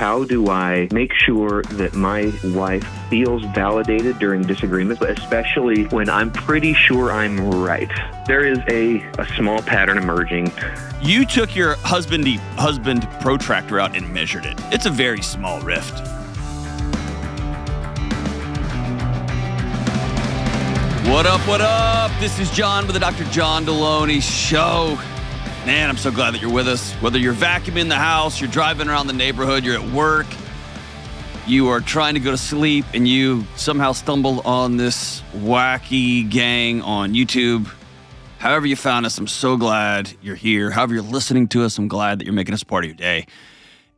how do I make sure that my wife feels validated during disagreements, but especially when I'm pretty sure I'm right? There is a small pattern emerging. You took your husband protractor out and measured it. It's a very small rift. What up, what up? This is John with the Dr. John Delony Show. Man, I'm so glad that you're with us. Whether you're vacuuming the house, you're driving around the neighborhood, you're at work, you are trying to go to sleep, and you somehow stumbled on this wacky gang on YouTube. However you found us, I'm so glad you're here. However you're listening to us, I'm glad that you're making us part of your day.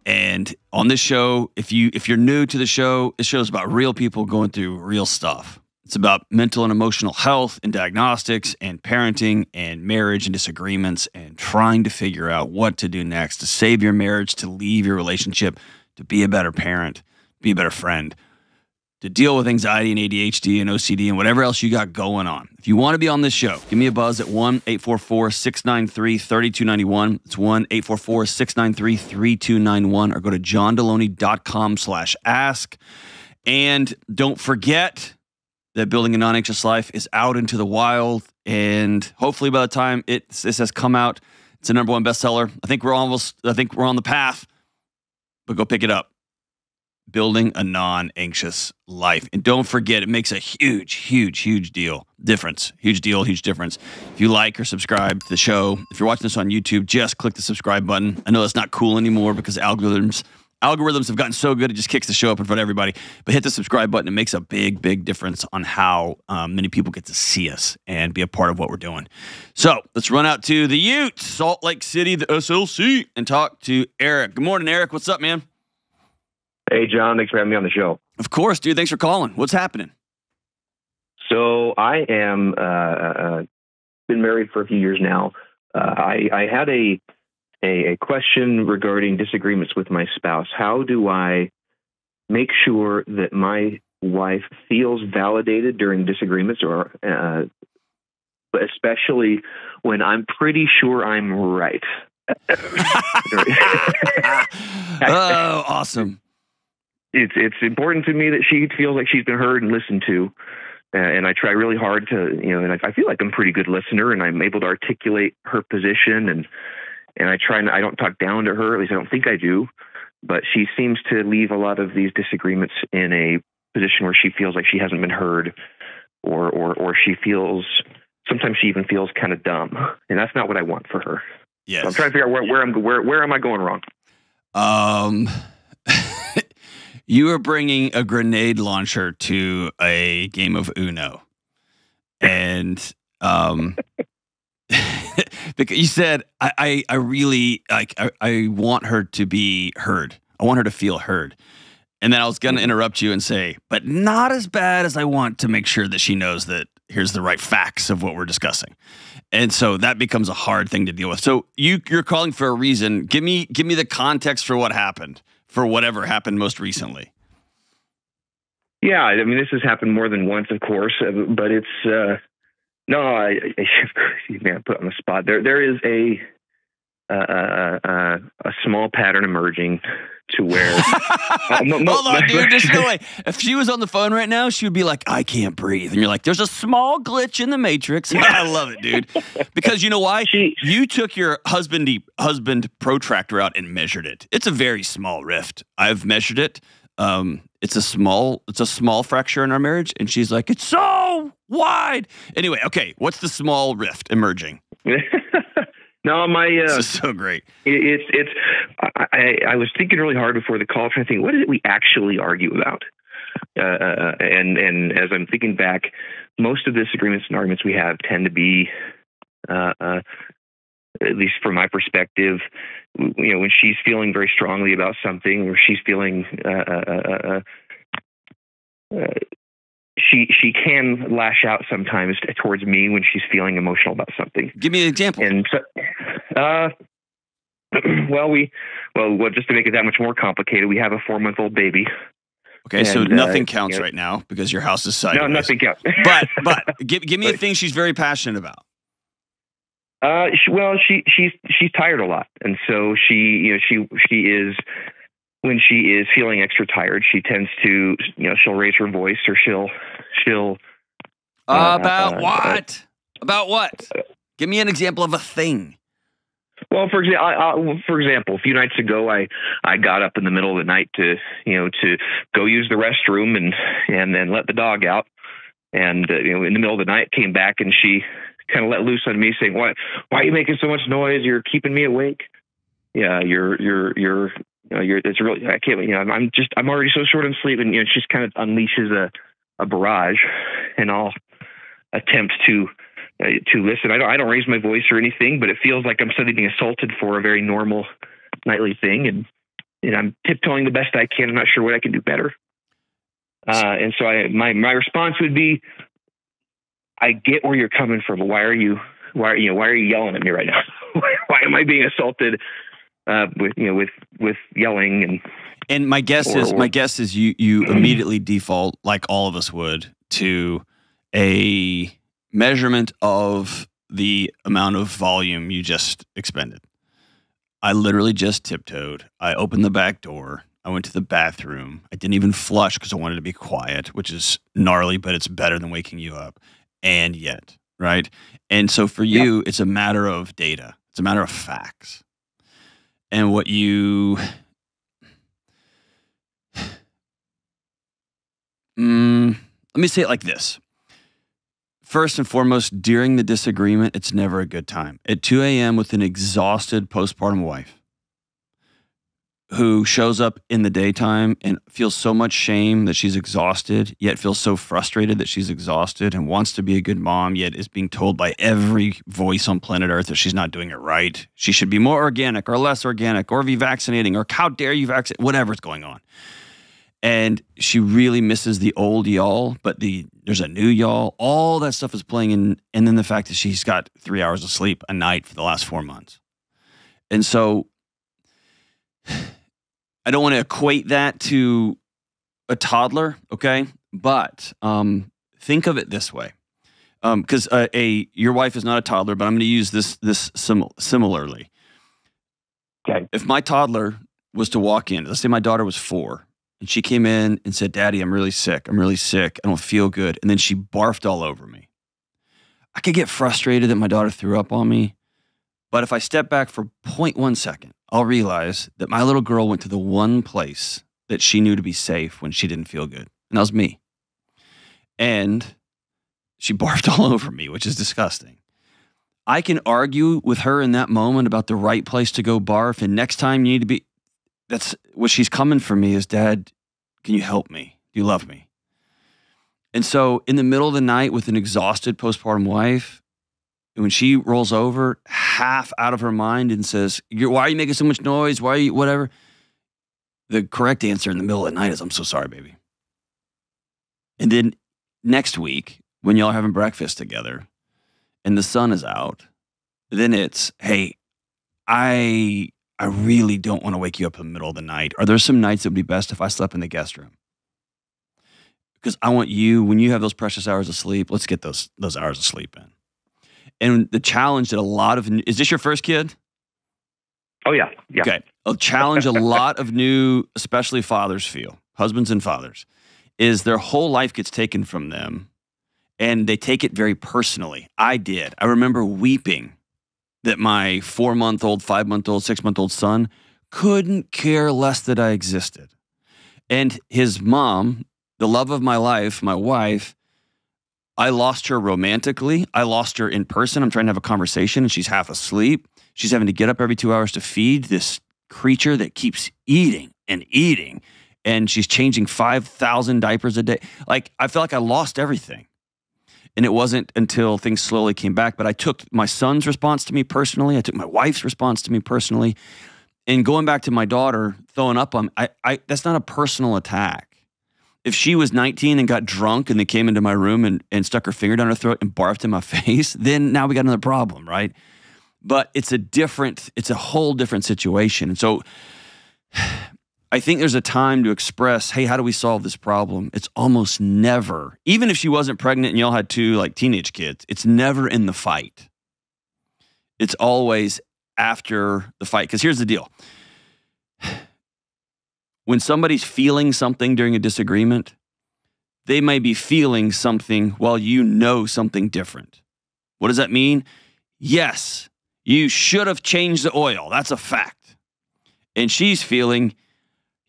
And on this show, if you're new to the show, this show is about real people going through real stuff. It's about mental and emotional health and diagnostics and parenting and marriage and disagreements and trying to figure out what to do next to save your marriage, to leave your relationship, to be a better parent, be a better friend, to deal with anxiety and ADHD and OCD and whatever else you got going on. If you want to be on this show, give me a buzz at 1-844-693-3291. It's 1-844-693-3291 or go to johndelony.com/ask. And don't forget that Building a Non-Anxious Life is out into the wild, and hopefully by the time this has come out, it's a #1 bestseller. I think we're on the path, but go pick it up. Building a Non-Anxious Life. And don't forget, it makes a huge difference. Huge difference. If you like or subscribe to the show, if you're watching this on YouTube, just click the subscribe button. I know that's not cool anymore because algorithms have gotten so good, it just kicks the show up in front of everybody. But hit the subscribe button. It makes a big difference on how many people get to see us and be a part of what we're doing. So let's run out to the Utes, Salt Lake City, the SLC, and talk to Eric. Good morning, Eric. What's up, man? Hey, John. Thanks for having me on the show. Of course, dude. Thanks for calling. What's happening? So I am been married for a few years now. I had a question regarding disagreements with my spouse. How do I make sure that my wife feels validated during disagreements, or but especially when I'm pretty sure I'm right? Oh, awesome. It's important to me that she feels like she's been heard and listened to. And I try really hard to, and I feel like I'm a pretty good listener, and I'm able to articulate her position, and I try and I don't talk down to her, at least I don't think I do, but she seems to leave a lot of these disagreements in a position where she feels like she hasn't been heard, or she feels, sometimes she even feels kind of dumb, and that's not what I want for her. Yes. So I'm trying to figure out where am I going wrong? You are bringing a grenade launcher to a game of Uno, and because you said, I really like, I want her to be heard. I want her to feel heard. And then I was going to interrupt you and say, but not as bad as I want to make sure that she knows that here's the right facts of what we're discussing. And so that becomes a hard thing to deal with. So you're calling for a reason. Give me the context for what happened, for whatever happened most recently. Yeah, I mean, this has happened more than once, of course, but it's, no, I put on the spot. There is a small pattern emerging to where. Hold on, dude. There's no way. If she was on the phone right now, she would be like, "I can't breathe," and you're like, "There's a small glitch in the matrix." I love it, dude. Because you know why? You took your husband protractor out and measured it. It's a very small rift. I've measured it. It's a small fracture in our marriage, and she's like, "It's so wide." Anyway, okay, what's the small rift emerging? No, this is so great. I was thinking really hard before the call, trying to think, what is it we actually argue about? And as I'm thinking back, most of the disagreements and arguments we have tend to be, at least from my perspective, when she's feeling very strongly about something, or she's feeling, she can lash out sometimes towards me when she's feeling emotional about something. Give me an example. And so, well, just to make it that much more complicated, we have a 4-month-old baby. Okay, and, so nothing counts right now because your house is sideways. No, nothing counts. but give me a thing she's very passionate about. She's tired a lot, and so she is when she is feeling extra tired, she tends to, she'll raise her voice, or she'll. About what? About what? Give me an example of a thing. Well, for example, a few nights ago, I got up in the middle of the night to go use the restroom and then let the dog out. And in the middle of the night, came back and she kind of let loose on me, saying, "Why are you making so much noise? You're keeping me awake. Yeah, it's really, I can't. I'm already so short on sleep." And she just kind of unleashes a barrage, and I'll attempt to listen. I don't raise my voice or anything, but it feels like I'm suddenly being assaulted for a very normal nightly thing, and I'm tiptoeing the best I can. I'm not sure what I can do better. And so my response would be, I get where you're coming from, but why are you yelling at me right now? Why am I being assaulted with yelling? And my guess is you immediately default, like all of us would, to a measurement of the amount of volume you just expended. I literally just tiptoed. I opened the back door. I went to the bathroom. I didn't even flush because I wanted to be quiet, which is gnarly, but it's better than waking you up. And yet, right? And so for you, It's a matter of data. It's a matter of facts. And what you... let me say it like this. First and foremost, during the disagreement, it's never a good time. At 2 a.m. with an exhausted postpartum wife who shows up in the daytime and feels so much shame that she's exhausted, yet feels so frustrated that she's exhausted and wants to be a good mom, yet is being told by every voice on planet Earth that she's not doing it right. She should be more organic or less organic, or be vaccinating, or how dare you vaccinate, whatever's going on. And she really misses the old y'all, but there's a new y'all. All that stuff is playing in. And then the fact that she's got 3 hours of sleep a night for the last 4 months. And so I don't want to equate that to a toddler, but think of it this way. Because your wife is not a toddler, but I'm going to use this similarly. Okay. If my toddler was to walk in, let's say my daughter was 4, and she came in and said, "Daddy, I'm really sick. I'm really sick. I don't feel good." And then she barfed all over me. I could get frustrated that my daughter threw up on me. But if I step back for 0.1 second, I'll realize that my little girl went to the one place that she knew to be safe when she didn't feel good. And that was me. And she barfed all over me, which is disgusting. I can argue with her in that moment about the right place to go barf. And next time you need to be, that's what she's coming for me is, "Dad, can you help me? Do you love me?" And so in the middle of the night with an exhausted postpartum wife, when she rolls over half out of her mind and says, "Why are you making so much noise? Why are you, whatever?" The correct answer in the middle of the night is, "I'm so sorry, baby." And then next week, when y'all are having breakfast together and the sun is out, then it's, "Hey, I really don't want to wake you up in the middle of the night. Are there some nights it would be best if I slept in the guest room? Because I want you, when you have those precious hours of sleep, let's get those hours of sleep in." And the challenge that is this your first kid? Oh, yeah. Okay. A challenge a lot of new, especially fathers feel, husbands and fathers, is their whole life gets taken from them and they take it very personally. I did. I remember weeping that my 4-month-old, 5-month-old, 6-month-old son couldn't care less that I existed. And his mom, the love of my life, my wife, I lost her romantically. I lost her in person. I'm trying to have a conversation and she's half asleep. She's having to get up every 2 hours to feed this creature that keeps eating and eating. And she's changing 5,000 diapers a day. Like, I felt like I lost everything. And it wasn't until things slowly came back. But I took my son's response to me personally. I took my wife's response to me personally. And going back to my daughter throwing up on me, that's not a personal attack. If she was 19 and got drunk and they came into my room and stuck her finger down her throat and barfed in my face, then now we got another problem, right? But it's a whole different situation. And so I think there's a time to express, hey, how do we solve this problem? It's almost never, even if she wasn't pregnant and y'all had 2 like teenage kids, it's never in the fight. It's always after the fight. Because here's the deal. when somebody's feeling something during a disagreement, they may be feeling something while you know something different. What does that mean? Yes, you should have changed the oil. That's a fact. And she's feeling,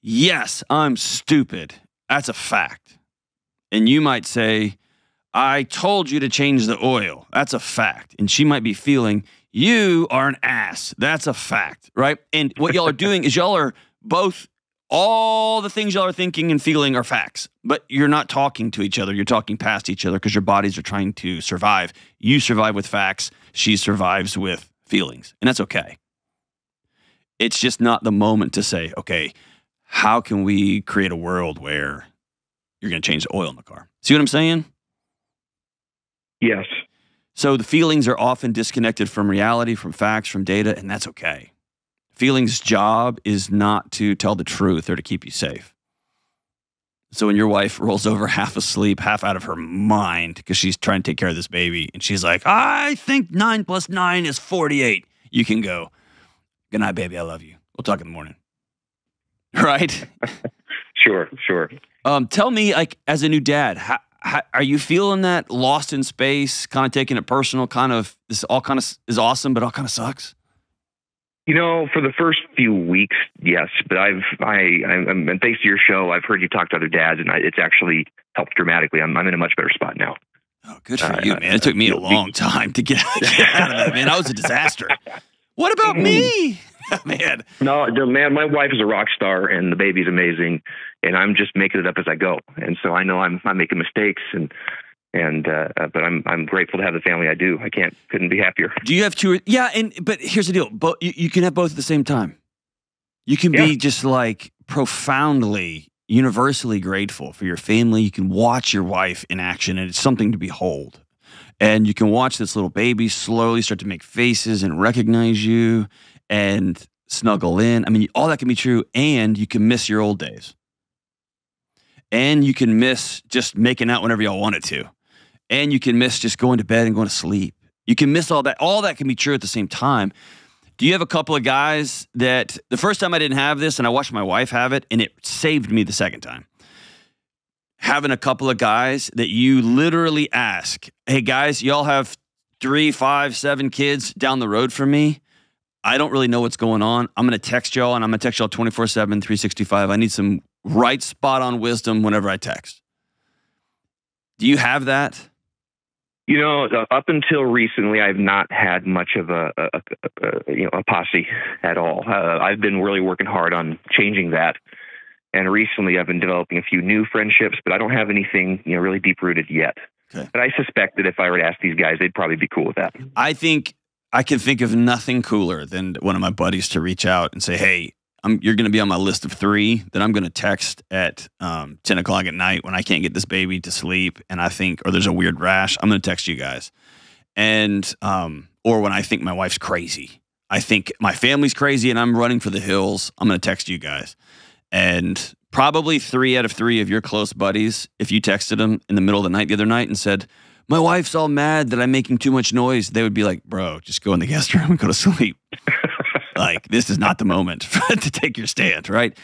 yes, I'm stupid. That's a fact. And you might say, I told you to change the oil. That's a fact. And she might be feeling, you are an ass. That's a fact, right? And what y'all are doing is y'all are both, all the things y'all are thinking and feeling are facts, but you're not talking to each other. You're talking past each other because your bodies are trying to survive. You survive with facts. She survives with feelings, and that's okay. It's just not the moment to say, okay, how can we create a world where you're going to change the oil in the car? See what I'm saying? Yes. So the feelings are often disconnected from reality, from facts, from data, and that's okay. Feelings' job is not to tell the truth or to keep you safe. So when your wife rolls over half asleep, half out of her mind because she's trying to take care of this baby, and she's like, I think 9 + 9 is 48. You can go, good night, baby, I love you. We'll talk in the morning. Right? Sure. Tell me, like, as a new dad, how are you feeling that lost in space, kind of taking it personal, kind of, this all kind of is awesome, but all kind of sucks? For the first few weeks, yes, but and thanks to your show, I've heard you talk to other dads, and it's actually helped dramatically. I'm in a much better spot now. Oh, good for you, man. It took me a long time to get out of that, man. I was a disaster. What about me? Man. No, man, my wife is a rock star, and the baby's amazing, and I'm just making it up as I go. And so I know I'm making mistakes, but I'm grateful to have the family I do. Couldn't be happier. Do you have two? Yeah, but here's the deal. You can have both at the same time. You can be just like profoundly, universally grateful for your family. You can watch your wife in action, and it's something to behold. And you can watch this little baby slowly start to make faces and recognize you and snuggle in. I mean, all that can be true, and you can miss your old days. And you can miss just making out whenever y'all wanted to. And you can miss just going to bed and going to sleep. You can miss all that. All that can be true at the same time. Do you have a couple of guys that the first time I didn't have this and I watched my wife have it and it saved me the second time? Having a couple of guys that you literally ask, hey guys, y'all have 3, 5, 7 kids down the road from me. I don't really know what's going on. I'm going to text y'all, and I'm going to text y'all 24/7, 365. I need some right spot on wisdom whenever I text. Do you have that? Up until recently, I've not had much of a posse at all. I've been really working hard on changing that. And recently I've been developing a few new friendships, but I don't have anything, really deep rooted yet. Okay. But I suspect that if I were to ask these guys, they'd probably be cool with that. I think I can think of nothing cooler than one of my buddies to reach out and say, hey, you're going to be on my list of 3 that I'm going to text at 10 o'clock at night when I can't get this baby to sleep and or there's a weird rash. I'm going to text you guys. And, or when I think my wife's crazy, I think my family's crazy and I'm running for the hills, I'm going to text you guys. And probably 3 out of 3 of your close buddies, if you texted them in the middle of the night the other night and said, my wife's all mad that I'm making too much noise, they would be like, bro, just go in the guest room and go to sleep. Like, this is not the moment to take your stand, right?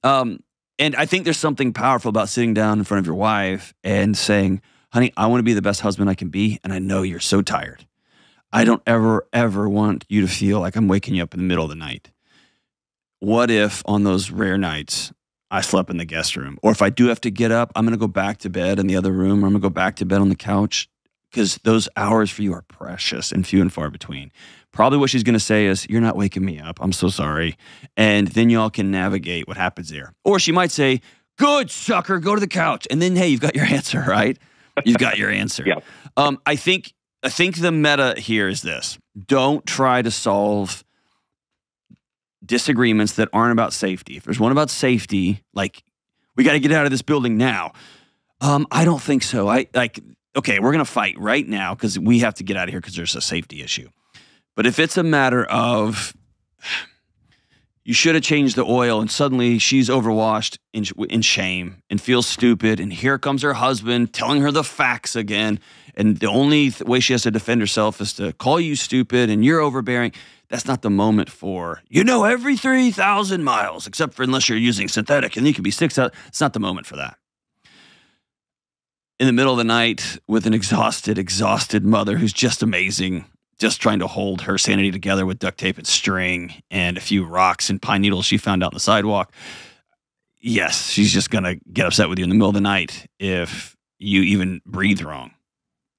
And I think there's something powerful about sitting down in front of your wife and saying, honey, I want to be the best husband I can be, and I know you're so tired. I don't ever want you to feel like I'm waking you up in the middle of the night. What if on those rare nights I slept in the guest room? Or if I do have to get up, I'm going to go back to bed in the other room, or I'm going to go back to bed on the couch, because those hours for you are precious and few and far between. Probably what she's going to say is, you're not waking me up. I'm so sorry. And then y'all can navigate what happens there. Or she might say, good, sucker, go to the couch. And then, hey, you've got your answer, right? You've got your answer. Yeah. I think the meta here is this. Don't try to solve disagreements that aren't about safety. If there's one about safety, like, we got to get out of this building now. I don't think so. Okay, we're going to fight right now because we have to get out of here because there's a safety issue. But if it's a matter of you should have changed the oil and suddenly she's overwashed in shame and feels stupid, and here comes her husband telling her the facts again, And the only way she has to defend herself is to call you stupid and you're overbearing. That's not the moment for, every 3,000 miles, except for unless you're using synthetic and you can be 6,000. It's not the moment for that. In the middle of the night with an exhausted mother who's just amazing, just trying to hold her sanity together with duct tape and string and a few rocks and pine needles she found out on the sidewalk. Yes, she's just going to get upset with you in the middle of the night if you even breathe wrong.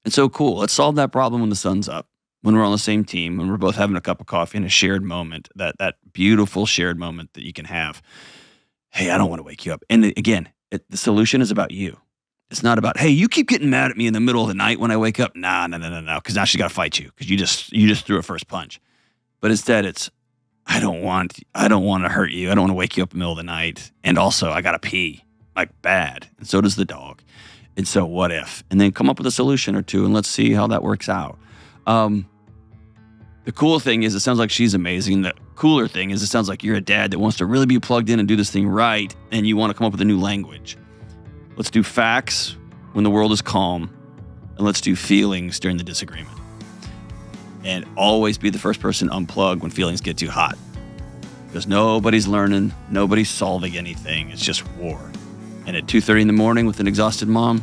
And so cool. Let's solve that problem when the sun's up, when we're on the same team, when we're both having a cup of coffee in a shared moment, that beautiful shared moment that you can have. Hey, I don't want to wake you up. And again, the solution is about you. It's not about, hey, you keep getting mad at me in the middle of the night when I wake up. No, because now she's got to fight you because you just threw a first punch. But instead, it's, I don't want to hurt you. I don't want to wake you up in the middle of the night. And also, I got to pee, like bad. And so does the dog. And so what if? And then come up with a solution or two and let's see how that works out. The cool thing is it sounds like she's amazing. The cooler thing is it sounds like you're a dad that wants to really be plugged in and do this thing right. And you want to come up with a new language. Let's do facts when the world is calm. And let's do feelings during the disagreement. And always be the first person unplugged when feelings get too hot. Because nobody's learning. Nobody's solving anything. It's just war. And at 2:30 in the morning with an exhausted mom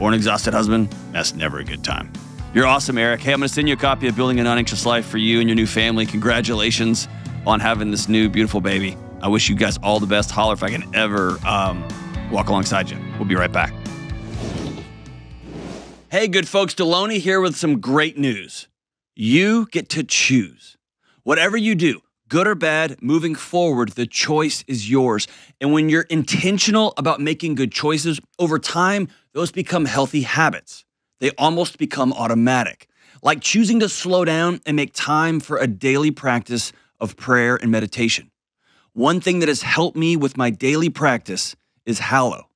or an exhausted husband, that's never a good time. You're awesome, Eric. Hey, I'm going to send you a copy of Building an Unanxious Life for you and your new family. Congratulations on having this new beautiful baby. I wish you guys all the best. Holler if I can ever walk alongside you. We'll be right back. Hey, good folks. Delony here with some great news. You get to choose. Whatever you do, good or bad, moving forward, the choice is yours. And when you're intentional about making good choices, over time, those become healthy habits. They almost become automatic, like choosing to slow down and make time for a daily practice of prayer and meditation. One thing that has helped me with my daily practice is Hallow.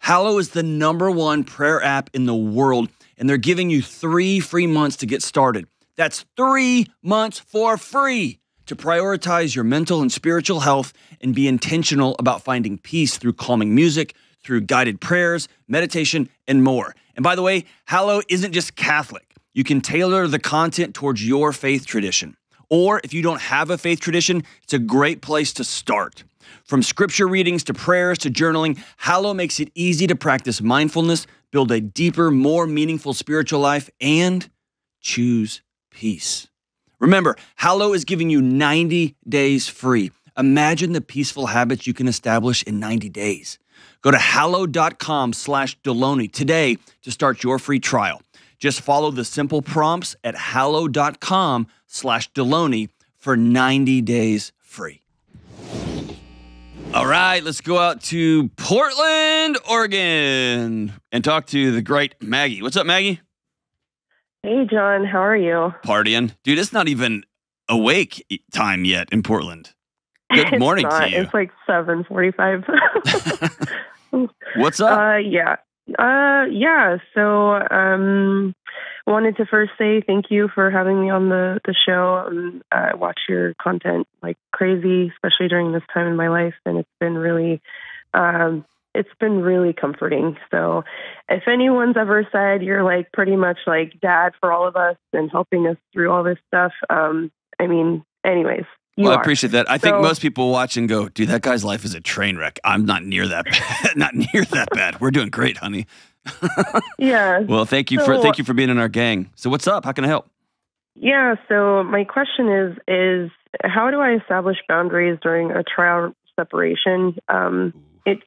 Hallow is the #1 prayer app in the world, and they're giving you 3 free months to get started. That's 3 months for free to prioritize your mental and spiritual health and be intentional about finding peace through calming music, through guided prayers, meditation, and more. And by the way, Hallow isn't just Catholic. You can tailor the content towards your faith tradition. Or if you don't have a faith tradition, it's a great place to start. From scripture readings to prayers to journaling, Hallow makes it easy to practice mindfulness, build a deeper, more meaningful spiritual life, and choose peace. Remember, Hallow is giving you 90 days free. Imagine the peaceful habits you can establish in 90 days. Go to hallow.com/Delony today to start your free trial. Just follow the simple prompts at hallow.com/Delony for 90 days free. All right, let's go out to Portland, Oregon, and talk to the great Maggie. What's up, Maggie? Hey, John. How are you? Partying. Dude, it's not even awake time yet in Portland. Good morning to you. It's like 7:45. What's up? Yeah. So, wanted to first say thank you for having me on the show. I watch your content like crazy, especially during this time in my life, and it's been really comforting. So, if anyone's ever said you're like pretty much like dad for all of us and helping us through all this stuff, anyways. Well, I appreciate that. I think most people watch and go, dude, that guy's life is a train wreck. I'm not near that bad. Not near that bad. We're doing great, honey. Yeah. Well, thank you for being in our gang. So what's up? How can I help? Yeah. So my question is how do I establish boundaries during a trial separation?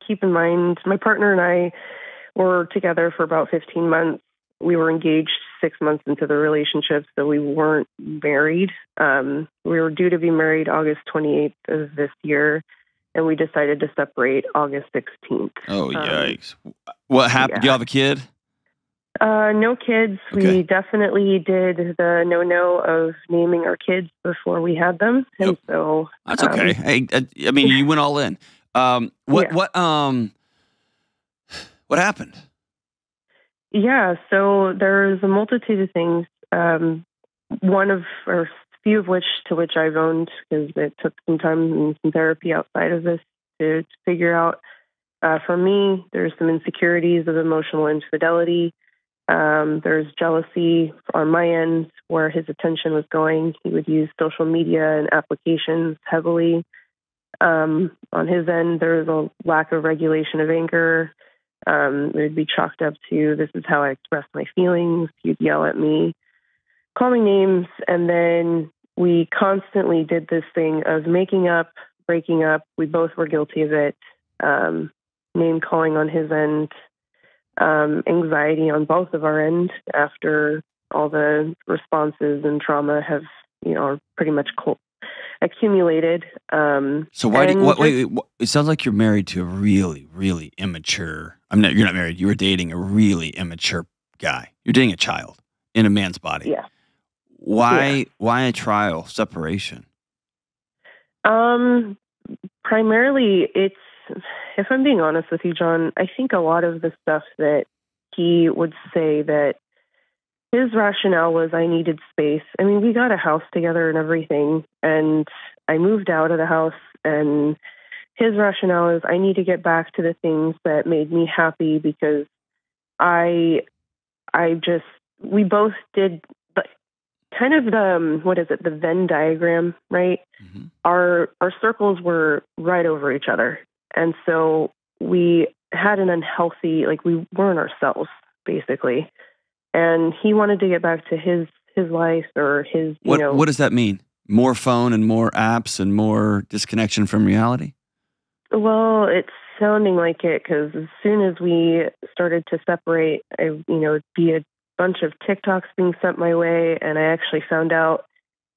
Keep in mind, my partner and I were together for about 15 months. We were engaged 6 months into the relationship, so we weren't married. We were due to be married August 28th of this year, and we decided to separate August 16th. Oh, yikes. What happened? Yeah. Do you have a kid? No kids. Okay. We definitely did the no of naming our kids before we had them. And so that's okay. Hey, you went all in. What happened? Yeah, so there's a multitude of things. Few of which I've owned, because it took some time and some therapy outside of this to figure out. For me, there's some insecurities of emotional infidelity. There's jealousy on my end where his attention was going. He would use social media and applications heavily. On his end, there was a lack of regulation of anger. It would be chalked up to, this is how I express my feelings. He'd yell at me, call me names, and then we constantly did this thing of making up, breaking up. We both were guilty of it. Name calling on his end, anxiety on both of our end after all the responses and trauma have, are pretty much accumulated. So why do you, wait, it sounds like you're married to a really, really immature. You're not married. You were dating a really immature guy. You're dating a child in a man's body. Yeah. Why a trial separation? Primarily it's, if I'm being honest with you, John, I think a lot of the stuff that he would say that his rationale was I needed space. I mean, we got a house together and everything, and I moved out of the house, and his rationale is I need to get back to the things that made me happy because we both did kind of the Venn diagram, right? Mm-hmm. Our circles were right over each other. And so we had an unhealthy, we weren't ourselves, basically. And he wanted to get back to his life or his, What does that mean? More phone and more apps and more disconnection from reality? Well, it's sounding like it because as soon as we started to separate, it'd be a bunch of TikToks being sent my way. And I actually found out,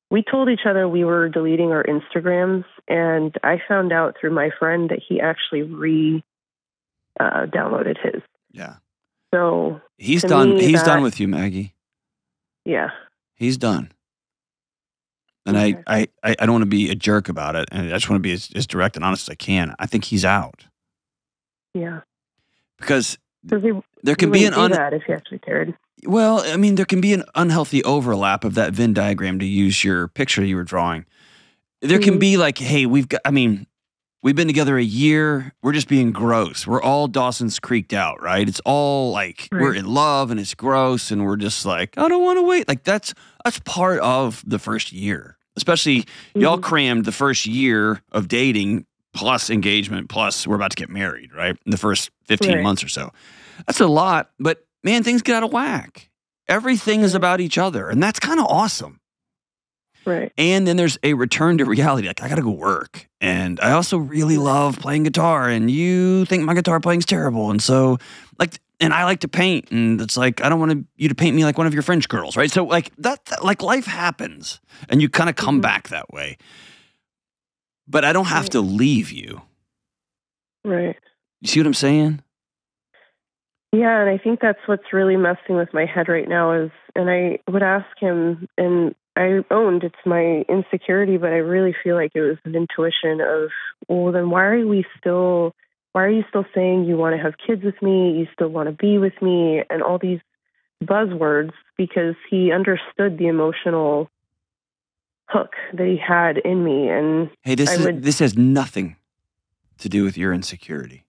we told each other we were deleting our Instagrams, and I found out through my friend that he actually downloaded his. Yeah. So he's done. He's done with you, Maggie. Yeah. He's done. And okay. I don't want to be a jerk about it, and I just want to be as direct and honest as I can. I think he's out. Yeah. Because there can be that if he actually cared. Well, I mean, there can be an unhealthy overlap of that Venn diagram, to use your picture you were drawing. There can be hey, we've been together a year. We're just being gross. We're all Dawson's Creeked out, right? It's all we're in love and it's gross and we're just I don't want to wait. That's part of the first year. Especially y'all crammed the first year of dating plus engagement plus we're about to get married, right? In the first 15 months or so. That's a lot, but man, things get out of whack. Everything is about each other, and that's kind of awesome. Right. And then there's a return to reality. I got to go work. And I also really love playing guitar, and you think my guitar playing's terrible. And so, and I like to paint, and it's I don't want you to paint me like one of your French girls, right? So, life happens, and you kind of come back that way. But I don't have to leave you. Right. You see what I'm saying? Yeah, and I think that's what's really messing with my head right now is, and I would ask him, and I owned it's my insecurity, but I really feel like it was an intuition of, well, then why are you still saying you want to have kids with me, you still want to be with me, and all these buzzwords, because he understood the emotional hook that he had in me. And hey, this has nothing to do with your insecurity.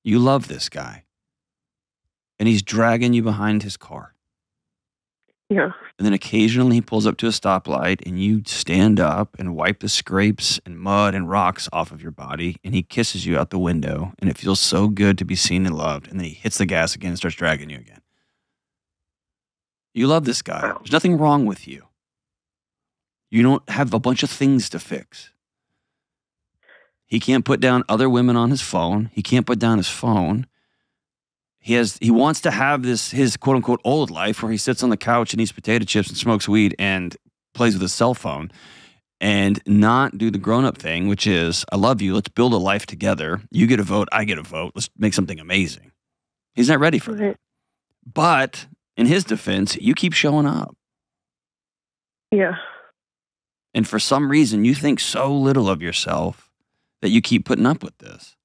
You love this guy. And he's dragging you behind his car. Yeah. And then occasionally he pulls up to a stoplight and you stand up and wipe the scrapes and mud and rocks off of your body, and he kisses you out the window, and it feels so good to be seen and loved, and then he hits the gas again and starts dragging you again. You love this guy. There's nothing wrong with you. You don't have a bunch of things to fix. He can't put down other women on his phone. He can't put down his phone. He wants to have his quote unquote old life where he sits on the couch and eats potato chips and smokes weed and plays with his cell phone, and not do the grown up thing, which is, I love you. Let's build a life together. You get a vote. I get a vote. Let's make something amazing. He's not ready for that. But in his defense, you keep showing up. Yeah. And for some reason, you think so little of yourself that you keep putting up with this.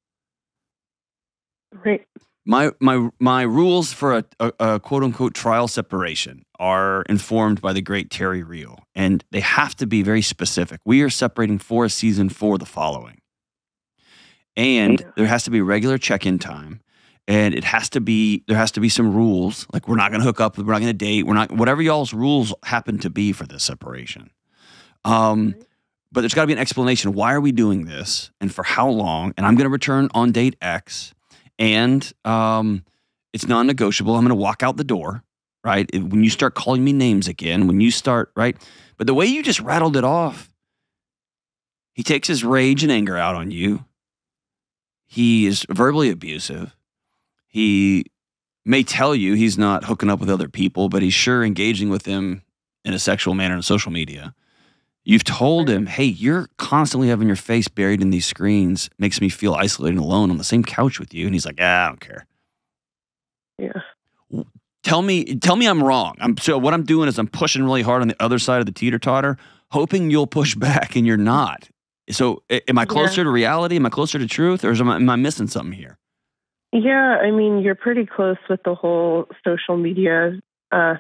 Right. My rules for a quote unquote trial separation are informed by the great Terry Real, and they have to be very specific. We are separating for a season for the following. And there has to be regular check-in time, And there has to be some rules. Like, we're not going to hook up. We're not going to date. Whatever y'all's rules happen to be for this separation. But there's got to be an explanation. Why are we doing this, and for how long? And I'm going to return on date X, and it's non-negotiable. I'm going to walk out the door, right? When you start calling me names again, right? But the way you just rattled it off, he takes his rage and anger out on you. He is verbally abusive. He may tell you he's not hooking up with other people, but he's sure engaging with them in a sexual manner on social media. You've told him, hey, you're constantly having your face buried in these screens. Makes me feel isolated and alone on the same couch with you. And he's like, I don't care. Yeah. Tell me I'm wrong. So what I'm doing is I'm pushing really hard on the other side of the teeter-totter, hoping you'll push back, and you're not. So am I closer to reality? Am I closer to truth? Or am I missing something here? Yeah, I mean, you're pretty close with the whole social media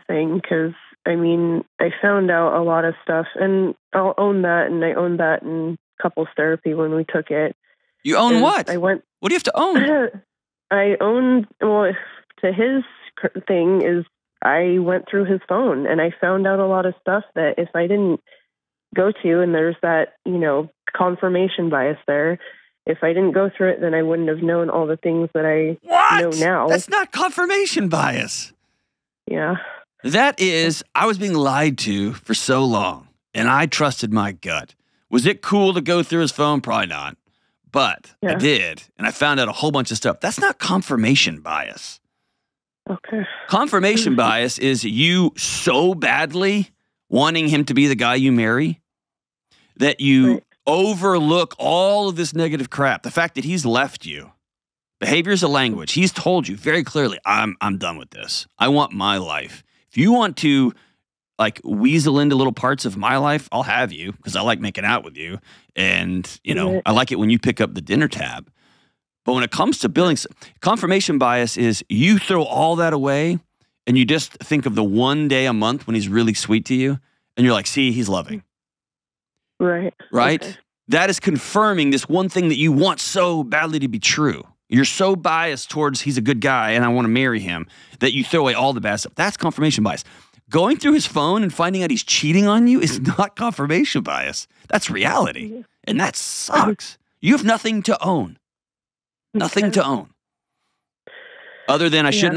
thing, because, I mean, I found out a lot of stuff, and I'll own that, and I owned that in couples therapy when we took it. You own what? What do you have to own? I owned, well, to his thing is I went through his phone, and I found out a lot of stuff that if I didn't go to, and there's that, confirmation bias there, if I didn't go through it, then I wouldn't have known all the things that I know now. That's not confirmation bias. Yeah. That is, I was being lied to for so long, and I trusted my gut. Was it cool to go through his phone? Probably not. But I did, and I found out a whole bunch of stuff. That's not confirmation bias. Okay. Confirmation bias is you so badly wanting him to be the guy you marry that you overlook all of this negative crap. The fact that he's left you. Behavior is a language. He's told you very clearly, I'm done with this. I want my life. If you want to weasel into little parts of my life, I'll have you, because I like making out with you. And, I like it when you pick up the dinner tab. But when it comes to building, confirmation bias is you throw all that away and you just think of the one day a month when he's really sweet to you. And you're like, see, he's loving. Right. Okay. That is confirming this one thing that you want so badly to be true. You're so biased towards he's a good guy and I want to marry him that you throw away all the bad stuff. That's confirmation bias. Going through his phone and finding out he's cheating on you is not confirmation bias. That's reality. And that sucks. You have nothing to own. Nothing to own. Other than I should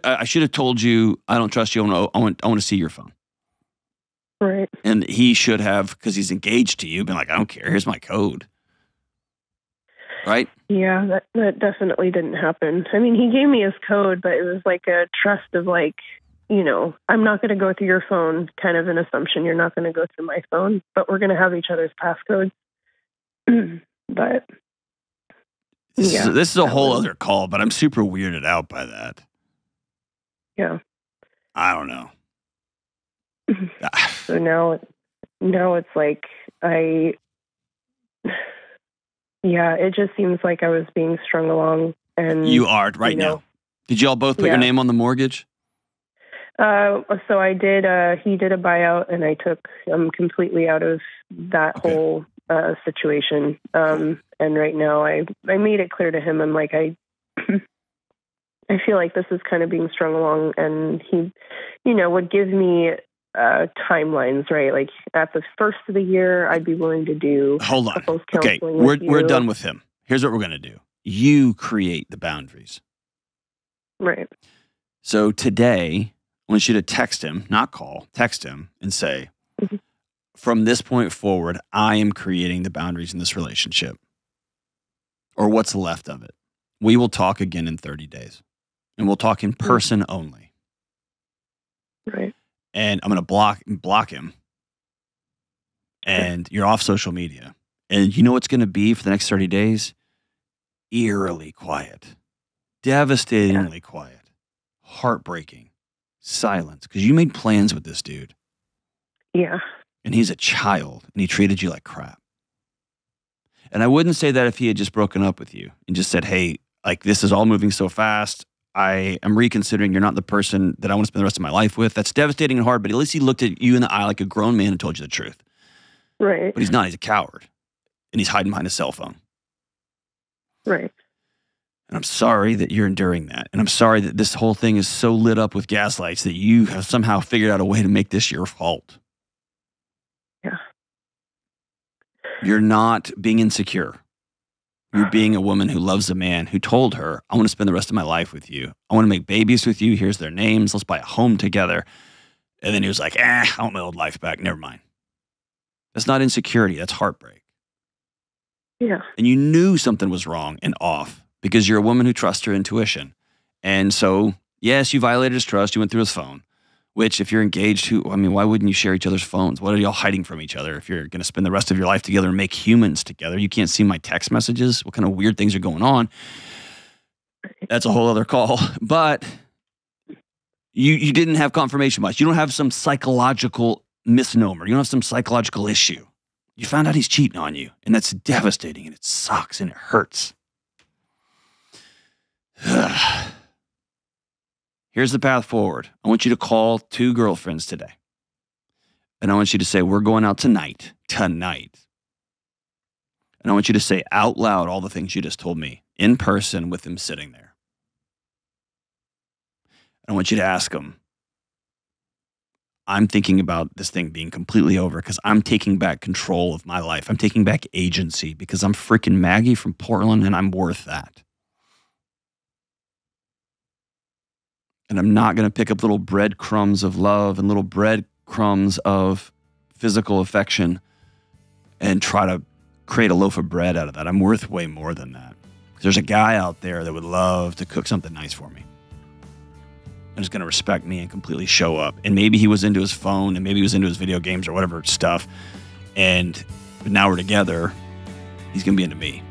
have told you I don't trust you. I want to see your phone. Right. And he should have, because he's engaged to you, been like, I don't care. Here's my code. Right? Yeah, that definitely didn't happen. I mean, he gave me his code, but it was like a trust of I'm not going to go through your phone, kind of an assumption you're not going to go through my phone, but we're going to have each other's passcodes. But this is a whole other call, but I'm super weirded out by that. Yeah. I don't know. So now it's like it just seems like I was being strung along, and you are right now. Did y'all both put your name on the mortgage? So I did. He did a buyout, and I'm completely out of that whole situation. And right now, I made it clear to him. I'm like, I feel like this is kind of being strung along, and he, would give me timelines, right? Like at the first of the year, I'd be willing to do. Hold on. Okay, we're done with him. Here's what we're gonna do. You create the boundaries. Right. So today, I want you to text him, not call. Text him and say, from this point forward, I am creating the boundaries in this relationship, or what's left of it. We will talk again in 30 days, and we'll talk in person only. Right. And I'm going to block him, and you're off social media. And you know what's going to be for the next 30 days? Eerily quiet, devastatingly quiet, heartbreaking, silence. Because you made plans with this dude. Yeah. And he's a child, and he treated you like crap. And I wouldn't say that if he had just broken up with you and just said, hey, this is all moving so fast. I am reconsidering. You're not the person that I want to spend the rest of my life with. That's devastating and hard, but at least he looked at you in the eye like a grown man and told you the truth. Right. But he's not. He's a coward, and he's hiding behind a cell phone. Right. And I'm sorry that you're enduring that. And I'm sorry that this whole thing is so lit up with gaslights that you have somehow figured out a way to make this your fault. Yeah. You're not being insecure. You're being a woman who loves a man who told her, I want to spend the rest of my life with you. I want to make babies with you. Here's their names. Let's buy a home together. And then he was like, I want my old life back. Never mind. That's not insecurity. That's heartbreak. Yeah. And you knew something was wrong and off because you're a woman who trusts her intuition. And so, yes, you violated his trust. You went through his phone, which if you're engaged, why wouldn't you share each other's phones? What are y'all hiding from each other? If you're going to spend the rest of your life together and make humans together, you can't see my text messages. What kind of weird things are going on? That's a whole other call. But you didn't have confirmation much. You don't have some psychological misnomer. You don't have some psychological issue. You found out he's cheating on you, and that's devastating, and it sucks, and it hurts. Here's the path forward. I want you to call 2 girlfriends today. And I want you to say, we're going out tonight. And I want you to say out loud all the things you just told me in person with them sitting there. And I want you to ask them, I'm thinking about this thing being completely over because I'm taking back control of my life. I'm taking back agency because I'm freaking Maggie from Portland and I'm worth that. And I'm not going to pick up little breadcrumbs of love and little breadcrumbs of physical affection and try to create a loaf of bread out of that. I'm worth way more than that. There's a guy out there that would love to cook something nice for me. And is going to respect me and completely show up. And maybe he was into his phone and maybe he was into his video games or whatever stuff. But now we're together. He's going to be into me.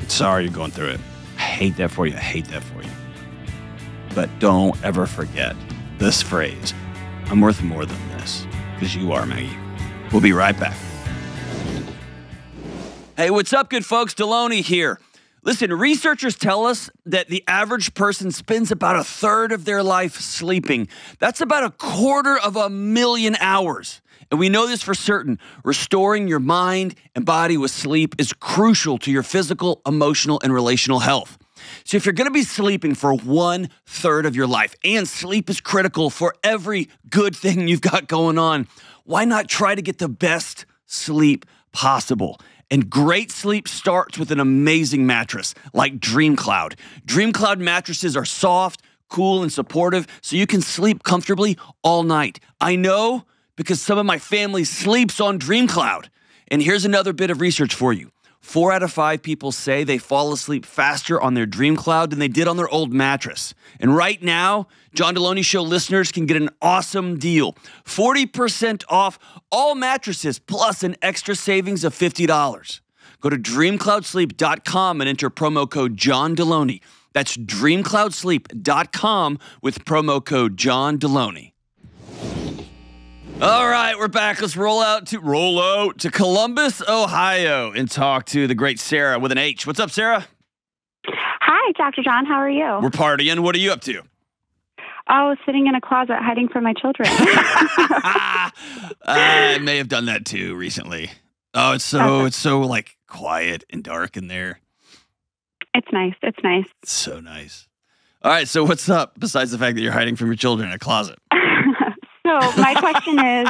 Sorry you're going through it. I hate that for you. I hate that for you. But don't ever forget this phrase. I'm worth more than this because you are, Maggie. We'll be right back. Hey, what's up, good folks? Delony here. Listen, researchers tell us that the average person spends about 1/3 of their life sleeping. That's about 250,000 hours. And we know this for certain. Restoring your mind and body with sleep is crucial to your physical, emotional, and relational health. So if you're going to be sleeping for 1/3 of your life, and sleep is critical for every good thing you've got going on, why not try to get the best sleep possible? And great sleep starts with an amazing mattress like Dream Cloud. Dream Cloud mattresses are soft, cool, and supportive, so you can sleep comfortably all night. I know because some of my family sleeps on Dream Cloud. And here's another bit of research for you. 4 out of 5 people say they fall asleep faster on their Dream Cloud than they did on their old mattress. And right now, John Delony Show listeners can get an awesome deal. 40% off all mattresses plus an extra savings of $50. Go to dreamcloudsleep.com and enter promo code John Delony. That's dreamcloudsleep.com with promo code John Delony. All right, we're back. Let's roll out to Columbus, Ohio, and talk to the great Sarah with an H. What's up, Sarah? Hi, Dr. John. How are you? We're partying. What are you up to? Oh, sitting in a closet hiding from my children. I may have done that too recently. Oh, it's so like quiet and dark in there. It's nice. It's nice. It's so nice. All right, so what's up besides the fact that you're hiding from your children in a closet? So my question is,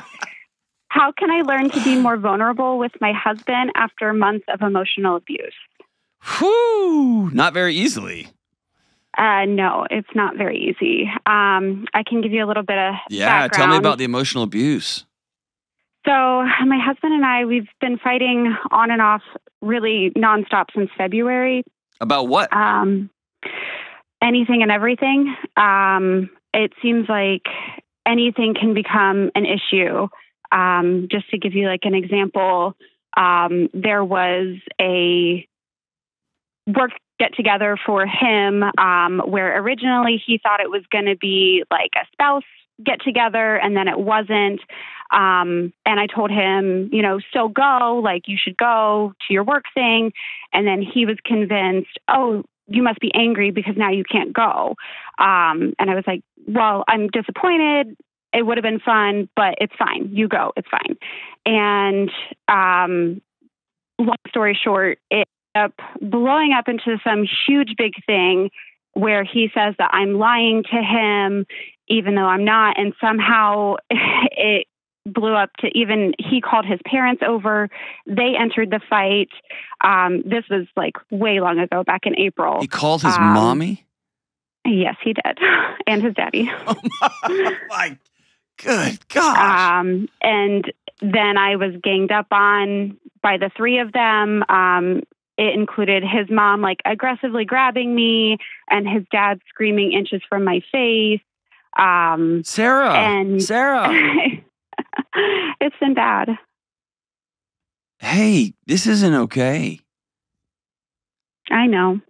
how can I learn to be more vulnerable with my husband after months of emotional abuse? Whew, not very easily. No, it's not very easy. I can give you a little bit of background. Tell me about the emotional abuse. So my husband and I, we've been fighting on and off really nonstop since February. About what? Anything and everything. It seems like anything can become an issue. Just to give you like an example, there was a work get together for him where originally he thought it was going to be like a spouse get together, and then it wasn't. And I told him, still go, like you should go to your work thing. And then he was convinced, oh, you must be angry because now you can't go. And I was like, well, I'm disappointed. It would have been fun, but it's fine. You go. It's fine. And long story short, it up blowing up into some huge big thing where he says that I'm lying to him, even though I'm not. And somehow it blew up to even he called his parents over. They entered the fight. This was like way long ago, back in April. He called his mommy? Yes, he did. And his daddy. Oh my good gosh. And then I was ganged up on by the three of them. It included his mom like aggressively grabbing me and his dad screaming inches from my face. Sarah. It's been bad. Hey, this isn't okay. I know.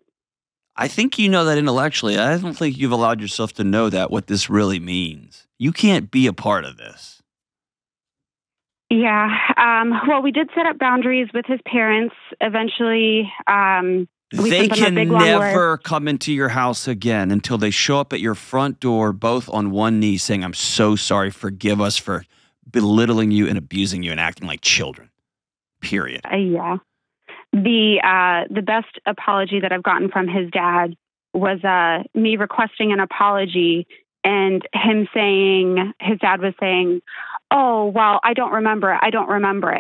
I think you know that intellectually. I don't think you've allowed yourself to know that what this really means. You can't be a part of this. Yeah. Well, we did set up boundaries with his parents. Eventually, they can never come into your house again until they show up at your front door, both on one knee, saying, "I'm so sorry. Forgive us for belittling you and abusing you and acting like children." Period. Yeah. The best apology that I've gotten from his dad was me requesting an apology and him saying, his dad was saying, "Oh, well, I don't remember it.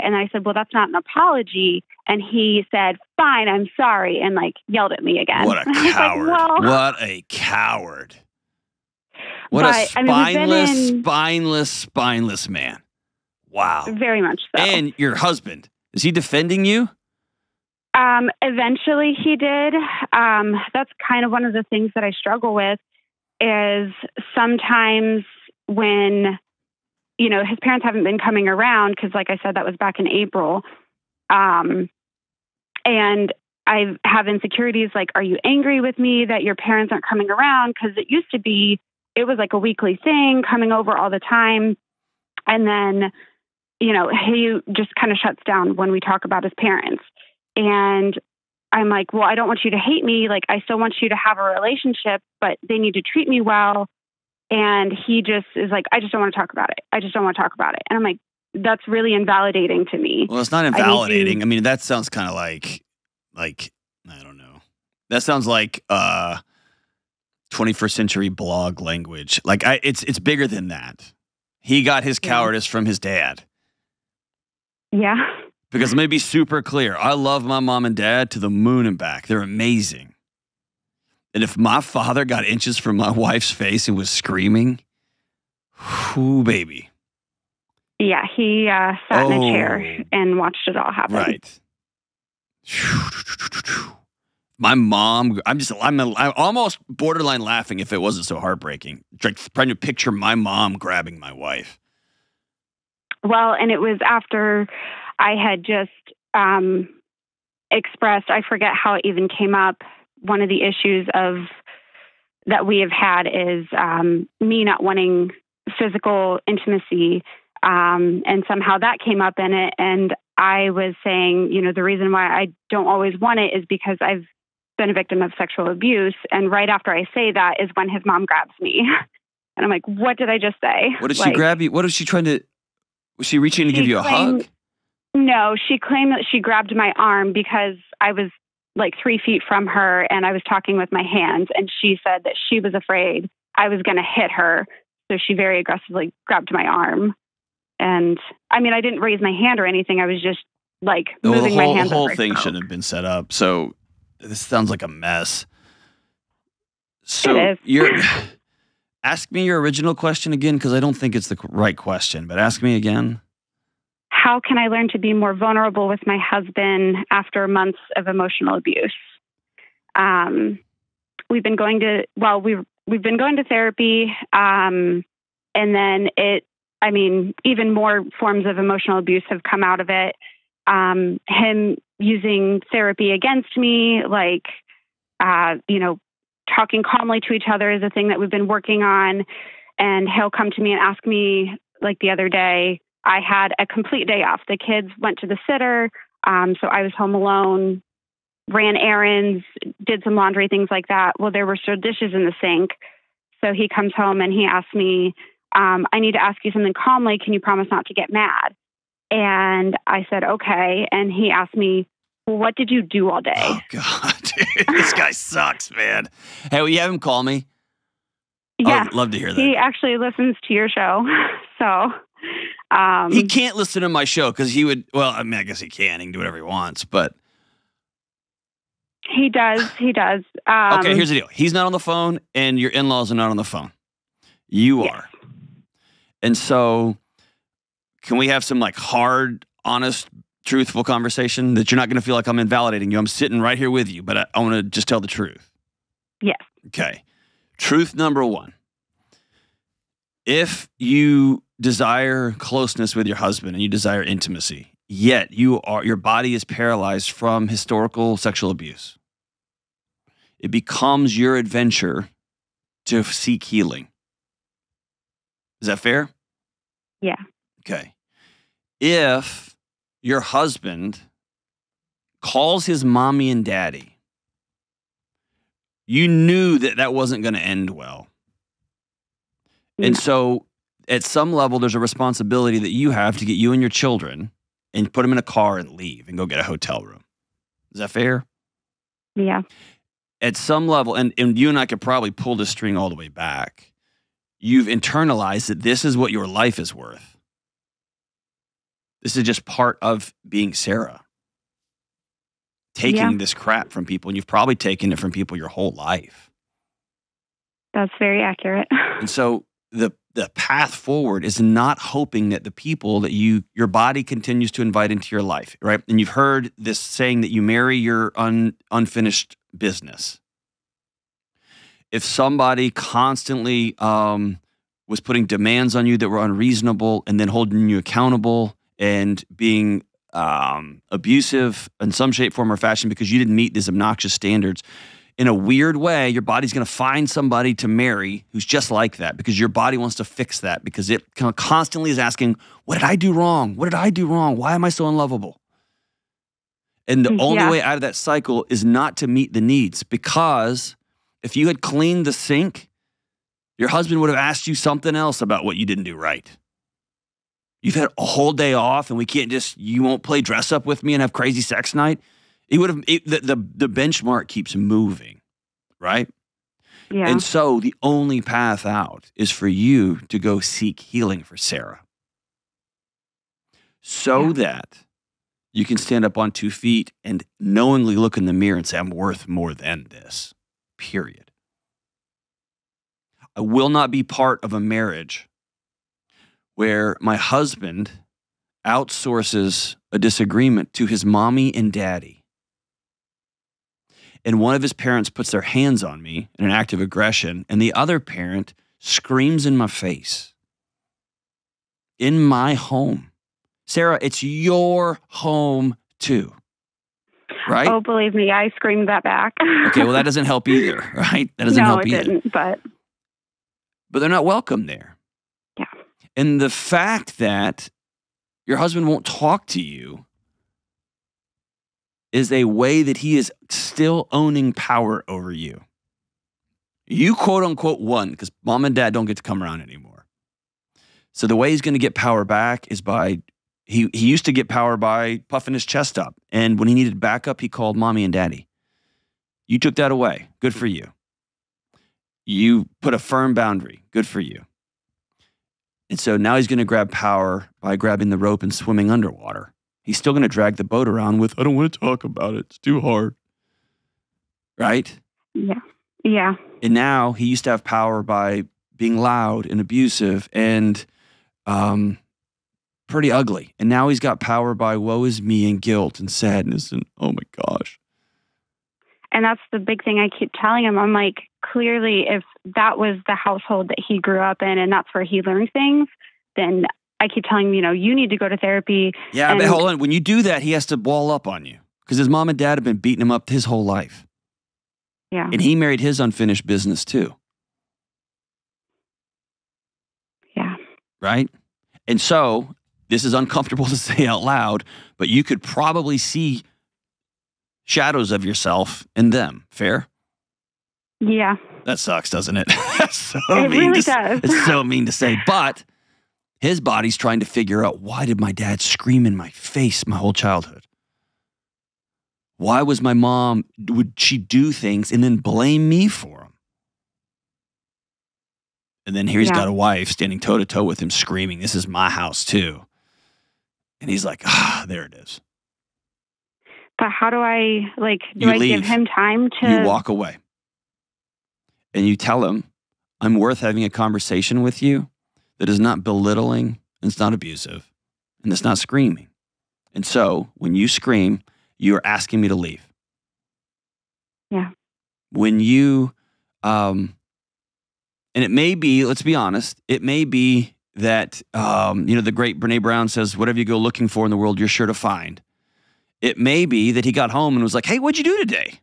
And I said, "Well, that's not an apology." And he said, "Fine, I'm sorry," and like yelled at me again. What a coward. Like, well, what a coward. What a spineless man. Wow. Very much so. And your husband, is he defending you? Eventually he did. That's kind of one of the things that I struggle with is sometimes when, you know, his parents haven't been coming around because, like I said, that was back in April. And I have insecurities like, are you angry with me that your parents aren't coming around? Because it used to be, it was like a weekly thing, coming over all the time. And then, you know, he just kind of shuts down when we talk about his parents. And I'm like, well, I don't want you to hate me. Like, I still want you to have a relationship, but they need to treat me well. And he just is like, I just don't want to talk about it. And I'm like, that's really invalidating to me. Well, it's not invalidating. I mean, that sounds kind of like, I don't know. That sounds like 21st century blog language. Like, it's bigger than that. He got his cowardice from his dad. Yeah. Because let me be super clear. I love my mom and dad to the moon and back. They're amazing. And if my father got inches from my wife's face and was screaming, whoo, baby. Yeah, he sat in a chair and watched it all happen. Right. My mom, I'm almost borderline laughing if it wasn't so heartbreaking. Like trying to picture my mom grabbing my wife. Well, and it was after I had just expressed, I forget how it even came up. One of the issues that we have had is me not wanting physical intimacy. And somehow that came up in it. And I was saying, you know, the reason why I don't always want it is because I've been a victim of sexual abuse. And right after I say that is when his mom grabs me. And I'm like, what did I just say? What did she grab you? What was she trying to, was she reaching to give you a hug? No, she claimed that she grabbed my arm because I was like 3 feet from her and I was talking with my hands. And she said that she was afraid I was going to hit her. So she very aggressively grabbed my arm. And I mean, I didn't raise my hand or anything. I was just like moving my hands. The whole thing shouldn't have been set up. So this sounds like a mess. So ask me your original question again, because I don't think it's the right question, but ask me again. How can I learn to be more vulnerable with my husband after months of emotional abuse? We've been going to therapy. And then even more forms of emotional abuse have come out of it. Him using therapy against me, like, talking calmly to each other is a thing that we've been working on. And he'll come to me and ask me, like the other day, I had a complete day off. The kids went to the sitter. So I was home alone, ran errands, did some laundry, things like that. Well, there were still dishes in the sink. So he comes home and he asks me, I need to ask you something calmly. Can you promise not to get mad? And I said, okay. And he asked me, what did you do all day? Oh, God, dude, this guy sucks, man. Hey, will you have him call me? Yeah. I'd love to hear that. He actually listens to your show. So he can't listen to my show because he would, well, I mean, I guess he can. He can do whatever he wants, but. He does. Okay, here's the deal. He's not on the phone and your in-laws are not on the phone. You are. And so can we have some like hard, honest, truthful conversation that you're not going to feel like I'm invalidating you? I'm sitting right here with you, but I want to just tell the truth. Yes. Okay. Truth number one. If you desire closeness with your husband and you desire intimacy, yet your body is paralyzed from historical sexual abuse, it becomes your adventure to seek healing. Is that fair? Yeah. Okay. If your husband calls his mommy and daddy, you knew that wasn't going to end well. And so at some level, there's a responsibility that you have to get you and your children and put them in a car and leave and go get a hotel room. Is that fair? Yeah. At some level, and you and I could probably pull the string all the way back, you've internalized that this is what your life is worth. This is just part of being Sarah. Taking this crap from people, and you've probably taken it from people your whole life. That's very accurate. And so the path forward is not hoping that the people that your body continues to invite into your life, right? And you've heard this saying that you marry your unfinished business. If somebody constantly was putting demands on you that were unreasonable and then holding you accountable and being abusive in some shape, form, or fashion because you didn't meet these obnoxious standards, in a weird way, your body's going to find somebody to marry who's just like that because your body wants to fix that because it constantly is asking, what did I do wrong? What did I do wrong? Why am I so unlovable? And the only way out of that cycle is not to meet the needs, because if you had cleaned the sink, your husband would have asked you something else about what you didn't do right. You've had a whole day off and you won't play dress up with me and have crazy sex night. He would have, the benchmark keeps moving, right? Yeah. And so the only path out is for you to go seek healing for Sarah. So that you can stand up on 2 feet and knowingly look in the mirror and say, I'm worth more than this, period. I will not be part of a marriage where my husband outsources a disagreement to his mommy and daddy, and one of his parents puts their hands on me in an act of aggression, and the other parent screams in my face. In my home. Sarah, it's your home too, right? Oh, believe me, I screamed that back. Okay, well, that doesn't help either, right? That doesn't help either. No, it didn't, but they're not welcome there. Yeah. And the fact that your husband won't talk to you is a way that he is still owning power over you. You quote unquote won because mom and dad don't get to come around anymore. So the way he's going to get power back is by, he used to get power by puffing his chest up. And when he needed backup, he called mommy and daddy. You took that away. Good for you. You put a firm boundary. Good for you. And so now he's going to grab power by grabbing the rope and swimming underwater. He's still going to drag the boat around with, I don't want to talk about it. It's too hard. Right? Yeah. Yeah. And now he used to have power by being loud and abusive and pretty ugly. And now he's got power by woe is me and guilt and sadness and oh my gosh. And that's the big thing I keep telling him. I'm like, clearly, if that was the household that he grew up in and that's where he learned things, then I keep telling him, you need to go to therapy. Yeah, but hold on. When you do that, he has to wall up on you because his mom and dad have been beating him up his whole life. Yeah. And he married his unfinished business too. Yeah. Right? And so this is uncomfortable to say out loud, but you could probably see shadows of yourself in them. Fair? Yeah. That sucks, doesn't it? It really does. It's so mean to say, but his body's trying to figure out, why did my dad scream in my face my whole childhood? Why was my mom, would she do things and then blame me for them? And then here he's got a wife standing toe-to-toe with him screaming, this is my house too. And he's like, there it is. But how do I, do I leave. give him time to... You walk away. And you tell him, I'm worth having a conversation with you that is not belittling, and it's not abusive, and it's not screaming. And so when you scream, you are asking me to leave. Yeah. When you, and it may be, let's be honest, it may be that, the great Brene Brown says, whatever you go looking for in the world, you're sure to find. It may be that he got home and was like, hey, what'd you do today?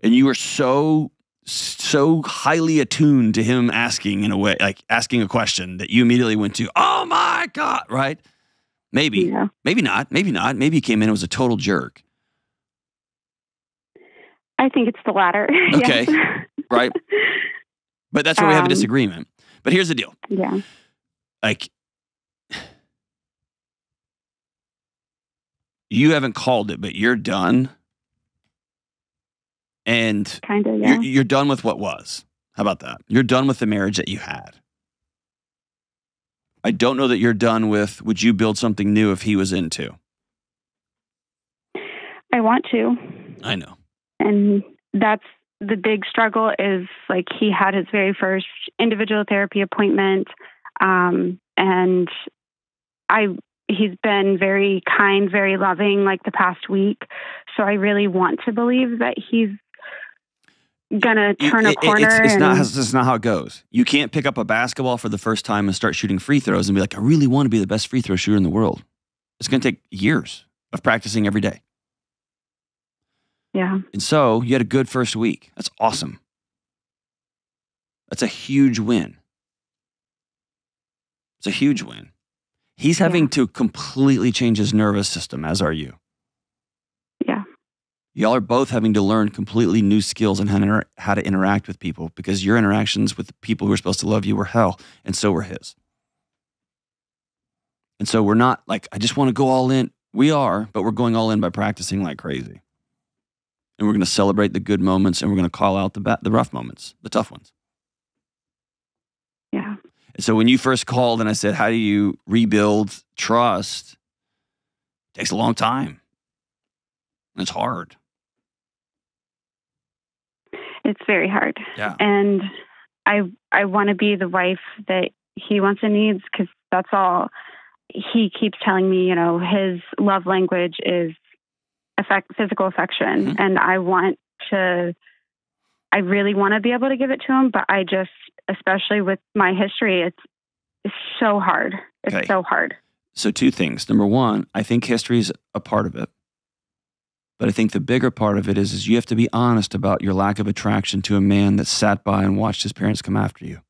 And you were so highly attuned to him asking in a way, like asking a question that you immediately went to, oh my God, right? Maybe, maybe not. Maybe he came in and was a total jerk. I think it's the latter. Okay, right? But that's where we have a disagreement. But here's the deal. Yeah. You haven't called it, but you're done. And kind of, yeah. You're done with what was. How about that? You're done with the marriage that you had. I don't know that you're done with, would you build something new if he was into? I want to. I know. And that's the big struggle is he had his very first individual therapy appointment. And he's been very kind, very loving the past week. So I really want to believe that he's going to turn a corner. It's not how it goes. You can't pick up a basketball for the first time and start shooting free throws and be like, I really want to be the best free throw shooter in the world. It's going to take years of practicing every day. Yeah. And so you had a good first week. That's awesome. That's a huge win. It's a huge win. He's having to completely change his nervous system, as are you. Yeah. Y'all are both having to learn completely new skills on how to interact with people because your interactions with the people who are supposed to love you were hell, and so were his. And so we're not I just want to go all in. We are, but we're going all in by practicing like crazy. And we're going to celebrate the good moments, and we're going to call out the rough moments, the tough ones. Yeah. And so when you first called and I said, how do you rebuild trust? It takes a long time. It's hard. It's very hard. Yeah. And I want to be the wife that he wants and needs because that's all he keeps telling me, his love language is physical affection. Mm-hmm. And I really want to be able to give it to him, but I just, especially with my history, it's so hard. It's so hard. So two things. Number one, I think history is a part of it. But I think the bigger part of it is you have to be honest about your lack of attraction to a man that sat by and watched his parents come after you.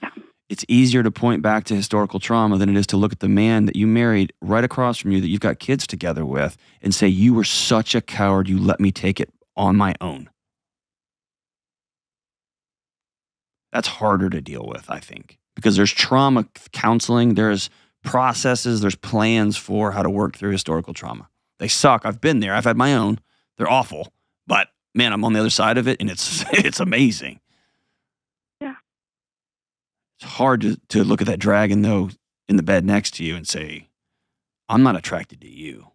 Yeah. It's easier to point back to historical trauma than it is to look at the man that you married right across from you that you've got kids together with and say, you were such a coward, you let me take it on my own. That's harder to deal with, I think, because there's trauma counseling, there's processes, there's plans for how to work through historical trauma. They suck. I've been there. I've had my own. They're awful. But, man, I'm on the other side of it, and it's amazing. Yeah. It's hard to look at that dragon, though, in the bed next to you and say, I'm not attracted to you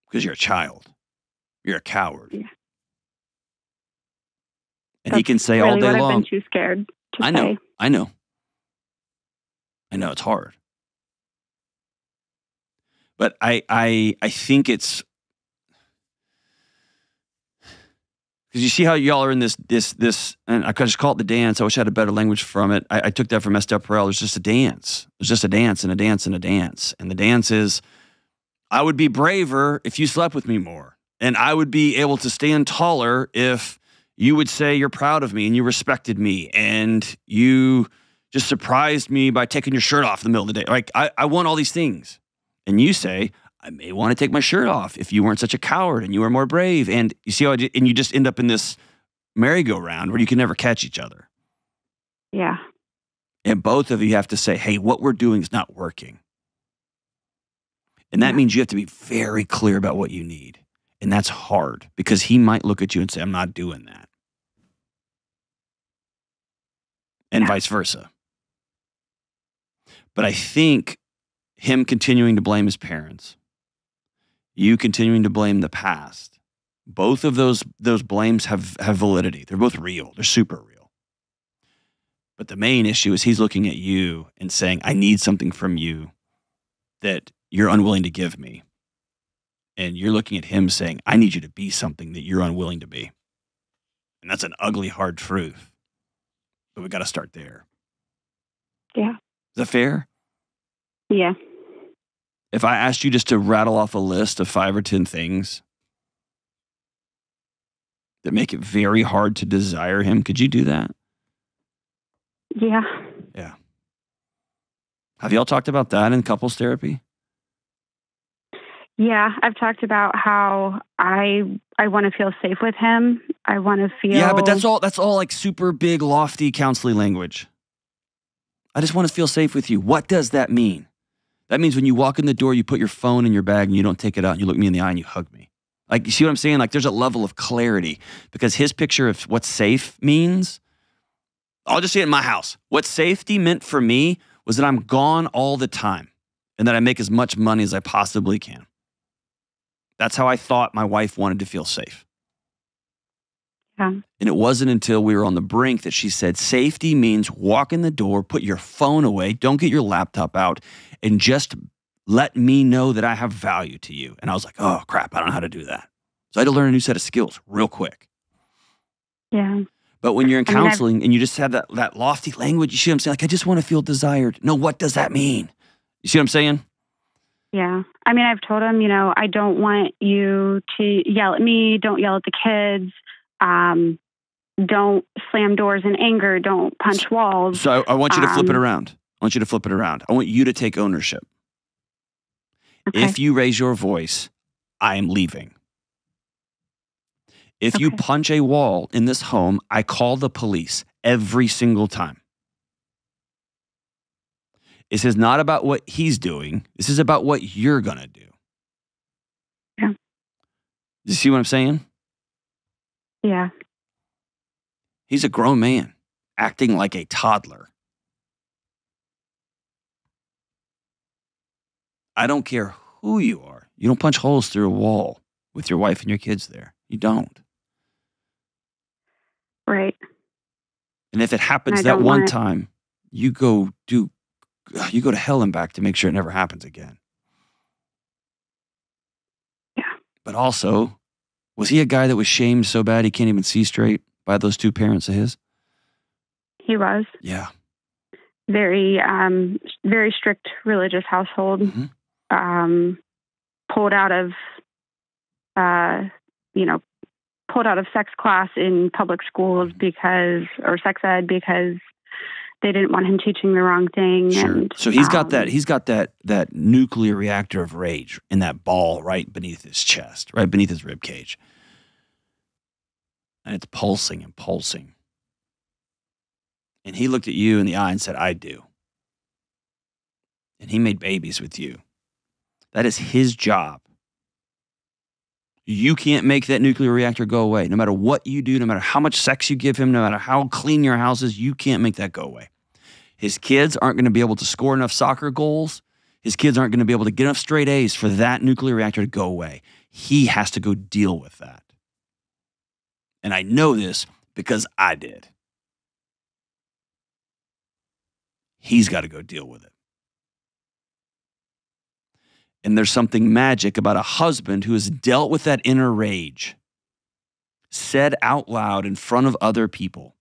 because you're a child. You're a coward. Yeah. And he can say all day long. I've been too scared to say. I know. It's hard. But I think it's because you see how y'all are in this, and I could just call it the dance. I wish I had a better language from it. I took that from Esther Perel. There's just a dance. There's just a dance and a dance and a dance. And the dance is, I would be braver if you slept with me more. And I would be able to stand taller if you would say you're proud of me and you respected me and you just surprised me by taking your shirt off in the middle of the day. I want all these things. And you say, I may want to take my shirt off if you weren't such a coward and you were more brave. And you see how and you just end up in this merry-go-round where you can never catch each other. Yeah. And both of you have to say, hey, what we're doing is not working. And that means you have to be very clear about what you need. And that's hard because he might look at you and say, I'm not doing that. And vice versa. But I think him continuing to blame his parents, you continuing to blame the past, both of those blames have validity. They're both real. They're super real. But the main issue is he's looking at you and saying, I need something from you that you're unwilling to give me. And you're looking at him saying, I need you to be something that you're unwilling to be. And that's an ugly, hard truth. But we got to start there. Yeah. Is that fair? Yeah. If I asked you just to rattle off a list of 5 or 10 things that make it very hard to desire him, could you do that? Yeah. Yeah. Have y'all talked about that in couples therapy? Yeah, I've talked about how I want to feel safe with him. I want to feel... Yeah, but that's all like super big, lofty counseling language. I just want to feel safe with you. What does that mean? That means when you walk in the door, you put your phone in your bag and you don't take it out and you look me in the eye and you hug me. Like, you see what I'm saying? Like, there's a level of clarity because his picture of what safe means, I'll just say it in my house. What safety meant for me was that I'm gone all the time and that I make as much money as I possibly can. That's how I thought my wife wanted to feel safe. Yeah. And it wasn't until we were on the brink that she said, safety means walk in the door, put your phone away, don't get your laptop out, and just let me know that I have value to you. And I was like, oh, crap, I don't know how to do that. So I had to learn a new set of skills real quick. Yeah. But when you're in counseling and you just have that lofty language, you see what I'm saying? Like, I just want to feel desired. No, what does that mean? You see what I'm saying? Yeah. I mean, I've told him, I don't want you to yell at me. Don't yell at the kids. Don't slam doors in anger. Don't punch walls. So I want you to flip it around. I want you to take ownership. Okay. If you raise your voice, I am leaving. If you punch a wall in this home, I call the police every single time. This is not about what he's doing. This is about what you're going to do. Yeah. You see what I'm saying? Yeah. He's a grown man acting like a toddler. I don't care who you are. You don't punch holes through a wall with your wife and your kids there. You don't. Right. And if it happens that one time, you go to hell and back to make sure it never happens again. Yeah. But also, was he a guy that was shamed so bad he can't even see straight by those 2 parents of his? He was. Yeah. Very, very strict religious household. Mm-hmm. Pulled out of sex class in public schools or sex ed because they didn't want him teaching the wrong thing. Sure. And, so he's got that nuclear reactor of rage in that ball right beneath his chest, right beneath his rib cage. And it's pulsing and pulsing. And he looked at you in the eye and said, I do. And he made babies with you. That is his job. You can't make that nuclear reactor go away. No matter what you do, no matter how much sex you give him, no matter how clean your house is, you can't make that go away. His kids aren't going to be able to score enough soccer goals. His kids aren't going to be able to get enough straight A's for that nuclear reactor to go away. He has to go deal with that. And I know this because I did. He's got to go deal with it. And there's something magic about a husband who has dealt with that inner rage, said out loud in front of other people,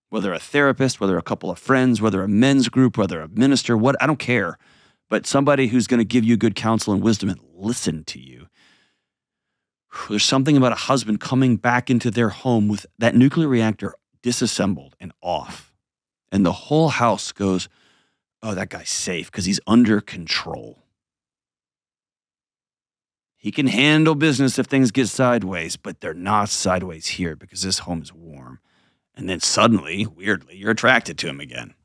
whether a therapist, whether a couple of friends, whether a men's group, whether a minister, I don't care. But somebody who's going to give you good counsel and wisdom and listen to you. There's something about a husband coming back into their home with that nuclear reactor disassembled and off. And the whole house goes, oh, that guy's safe because he's under control. He can handle business if things get sideways, but they're not sideways here because this home is warm. And then suddenly, weirdly, you're attracted to him again.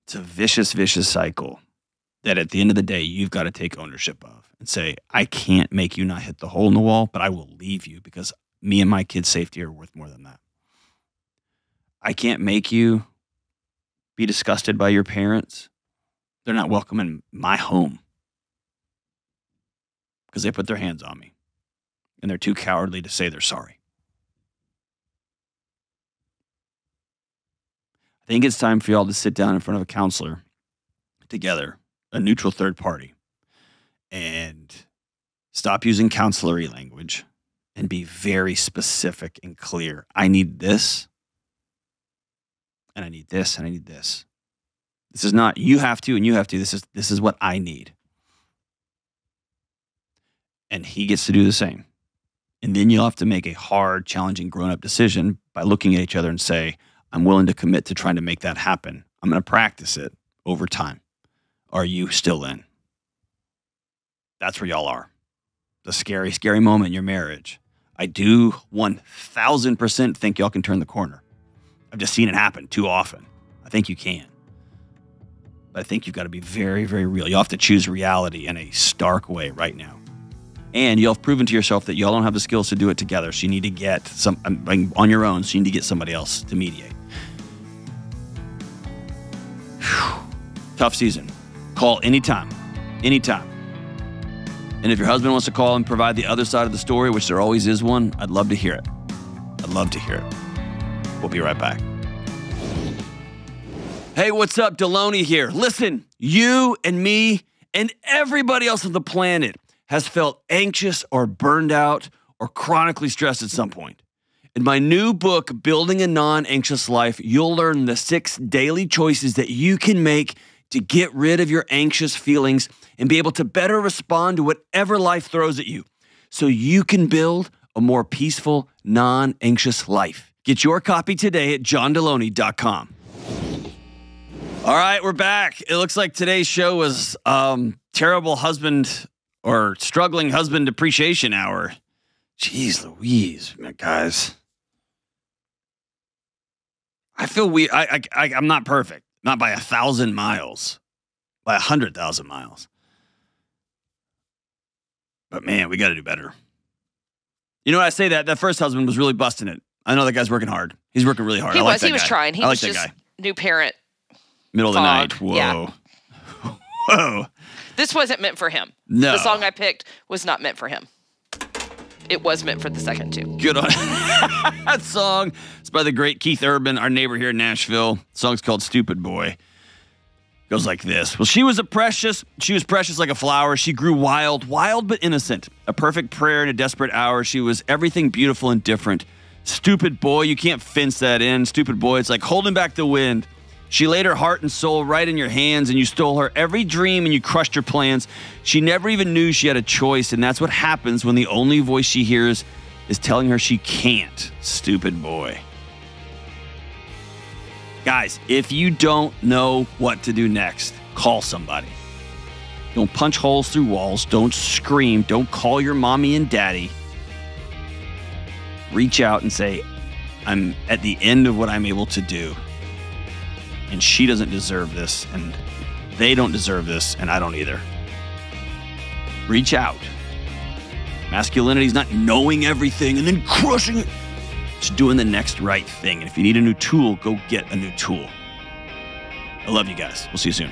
It's a vicious, vicious cycle that at the end of the day, you've got to take ownership of and say, I can't make you not hit the hole in the wall, but I will leave you because me and my kids' safety are worth more than that. I can't make you be disgusted by your parents. They're not welcome in my home because they put their hands on me and they're too cowardly to say they're sorry. I think it's time for y'all to sit down in front of a counselor together, a neutral third party, and stop using counselor-y language and be very specific and clear. I need this, and I need this, and I need this. This is not you have to and you have to. This is what I need. And he gets to do the same. And then you'll have to make a hard, challenging, grown-up decision by looking at each other and say, I'm willing to commit to trying to make that happen. I'm going to practice it over time. Are you still in? That's where y'all are. The scary, scary moment in your marriage. I do 1,000% think y'all can turn the corner. I've just seen it happen too often. I think you can. But I think you've got to be very, very real. You'll have to choose reality in a stark way right now. And you'll have proven to yourself that y'all don't have the skills to do it together. So you need to get on your own. So you need to get somebody else to mediate. Whew. Tough season. Call anytime. Anytime. And if your husband wants to call and provide the other side of the story, which there always is one, I'd love to hear it. I'd love to hear it. We'll be right back. Hey, what's up? Delony here. Listen, you and me and everybody else on the planet has felt anxious or burned out or chronically stressed at some point. In my new book, Building a Non-Anxious Life, you'll learn the 6 daily choices that you can make to get rid of your anxious feelings and be able to better respond to whatever life throws at you so you can build a more peaceful, non-anxious life. Get your copy today at johndelony.com. All right, we're back. It looks like today's show was terrible husband or struggling husband appreciation hour. Jeez Louise, guys. I feel I'm not perfect. Not by 1,000 miles, by 100,000 miles. But man, we got to do better. You know what I say that first husband was really busting it. I know that guy's working hard. He's working really hard. He was trying. He was just new parent. Middle of the night. Whoa. Yeah. Whoa. This wasn't meant for him. No. The song I picked was not meant for him. It was meant for the second two. Good on that song. It's by the great Keith Urban, our neighbor here in Nashville. The song's called Stupid Boy. Goes like this. Well, she was precious like a flower. She grew wild but innocent. A perfect prayer in a desperate hour. She was everything beautiful and different. Stupid boy, you can't fence that in. Stupid boy, it's like holding back the wind. She laid her heart and soul right in your hands, and you stole her every dream and you crushed her plans. She never even knew she had a choice, and that's what happens when the only voice she hears is telling her she can't. Stupid boy. Guys, if you don't know what to do next, call somebody. Don't punch holes through walls. Don't scream. Don't call your mommy and daddy. Reach out and say, I'm at the end of what I'm able to do. And she doesn't deserve this, and they don't deserve this, and I don't either. Reach out. Masculinity is not knowing everything and then crushing it. It's doing the next right thing. And if you need a new tool, go get a new tool. I love you guys. We'll see you soon.